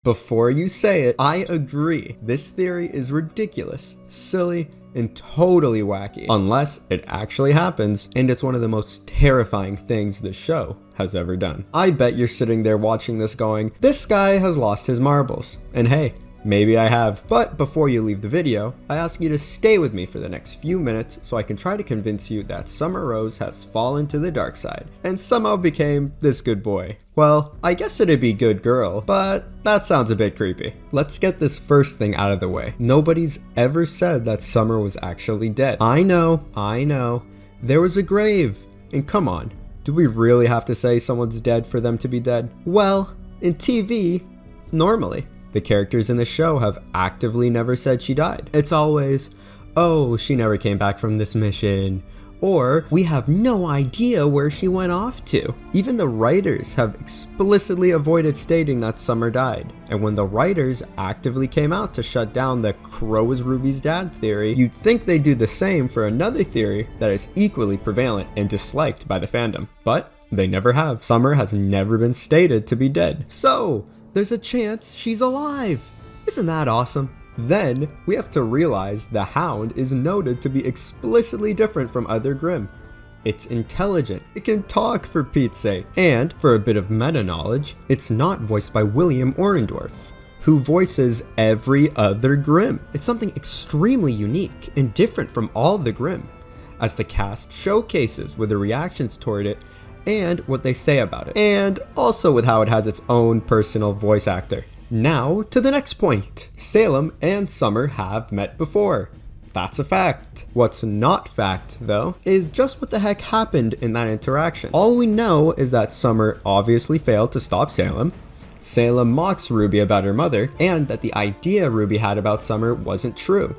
Before you say it, I agree. This theory is ridiculous, silly, and totally wacky, unless it actually happens, and it's one of the most terrifying things the show has ever done. I bet you're sitting there watching this going, this guy has lost his marbles. And hey, maybe I have. But before you leave the video, I ask you to stay with me for the next few minutes so I can try to convince you that Summer Rose has fallen to the dark side and somehow became this good boy. Well, I guess it'd be good girl, but that sounds a bit creepy. Let's get this first thing out of the way. Nobody's ever said that Summer was actually dead. I know. There was a grave. And come on, do we really have to say someone's dead for them to be dead? Well, in TV, normally. The characters in the show have actively never said she died. It's always, oh, she never came back from this mission, or we have no idea where she went off to. Even the writers have explicitly avoided stating that Summer died. And when the writers actively came out to shut down the Crow is Ruby's dad theory, you'd think they'd do the same for another theory that is equally prevalent and disliked by the fandom. But they never have. Summer has never been stated to be dead. So there's a chance she's alive. Isn't that awesome? Then we have to realize the Hound is noted to be explicitly different from other Grimm. It's intelligent, it can talk for Pete's sake, and for a bit of meta knowledge, it's not voiced by William Orendorff, who voices every other Grimm. It's something extremely unique and different from all the Grimm, as the cast showcases with the reactions toward it and what they say about it, and also with how it has its own personal voice actor. Now to the next point. Salem and Summer have met before. That's a fact. What's not fact, though, is just what the heck happened in that interaction. All we know is that Summer obviously failed to stop Salem. Salem mocks Ruby about her mother, and that the idea Ruby had about Summer wasn't true,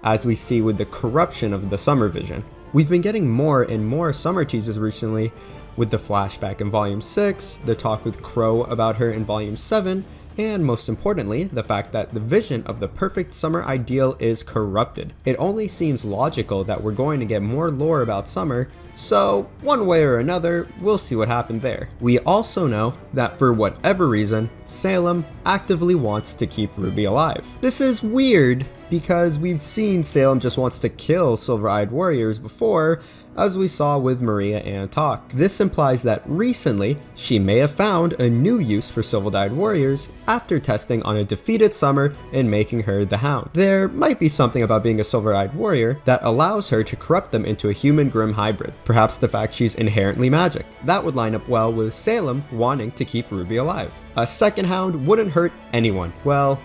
as we see with the corruption of the Summer vision. We've been getting more and more Summer teases recently, with the flashback in Volume 6, the talk with Crow about her in Volume 7, and most importantly, the fact that the vision of the perfect Summer ideal is corrupted. It only seems logical that we're going to get more lore about Summer, so one way or another, we'll see what happened there. We also know that for whatever reason, Salem actively wants to keep Ruby alive. This is weird, because we've seen Salem just wants to kill Silver-Eyed Warriors before, as we saw with Maria and Talk. This implies that recently, she may have found a new use for Silver-Eyed Warriors after testing on a defeated Summer and making her the Hound. There might be something about being a Silver-Eyed Warrior that allows her to corrupt them into a human Grimm hybrid. Perhaps the fact she's inherently magic. That would line up well with Salem wanting to keep Ruby alive. A second Hound wouldn't hurt anyone, well,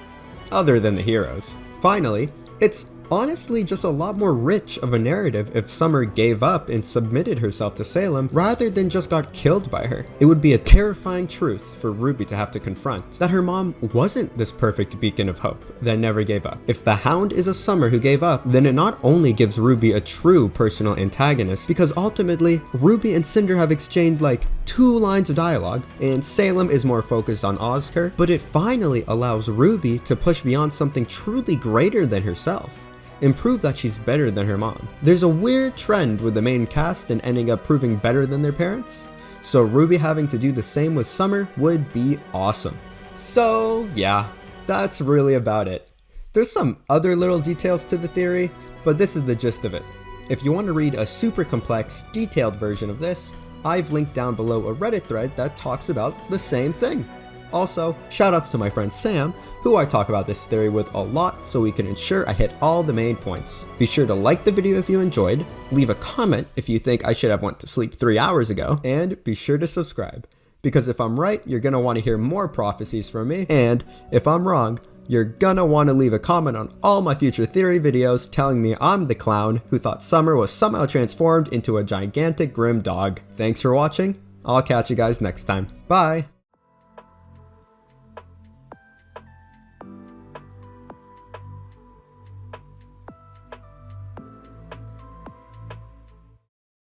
other than the heroes. Finally, it's honestly just a lot more rich of a narrative if Summer gave up and submitted herself to Salem rather than just got killed by her. It would be a terrifying truth for Ruby to have to confront, that her mom wasn't this perfect beacon of hope that never gave up. If the Hound is a Summer who gave up, then it not only gives Ruby a true personal antagonist, because ultimately Ruby and Cinder have exchanged like 2 lines of dialogue, and Salem is more focused on Oscar, but it finally allows Ruby to push beyond something truly greater than herself and prove that she's better than her mom. There's a weird trend with the main cast and ending up proving better than their parents, so Ruby having to do the same with Summer would be awesome. So yeah, that's really about it. There's some other little details to the theory, but this is the gist of it. If you want to read a super complex, detailed version of this, I've linked down below a Reddit thread that talks about the same thing. Also, shoutouts to my friend Sam, who I talk about this theory with a lot so we can ensure I hit all the main points. Be sure to like the video if you enjoyed, leave a comment if you think I should have went to sleep 3 hours ago, and be sure to subscribe. Because if I'm right, you're gonna want to hear more prophecies from me, and if I'm wrong, you're gonna want to leave a comment on all my future theory videos telling me I'm the clown who thought Summer was somehow transformed into a gigantic Grimm dog. Thanks for watching, I'll catch you guys next time. Bye!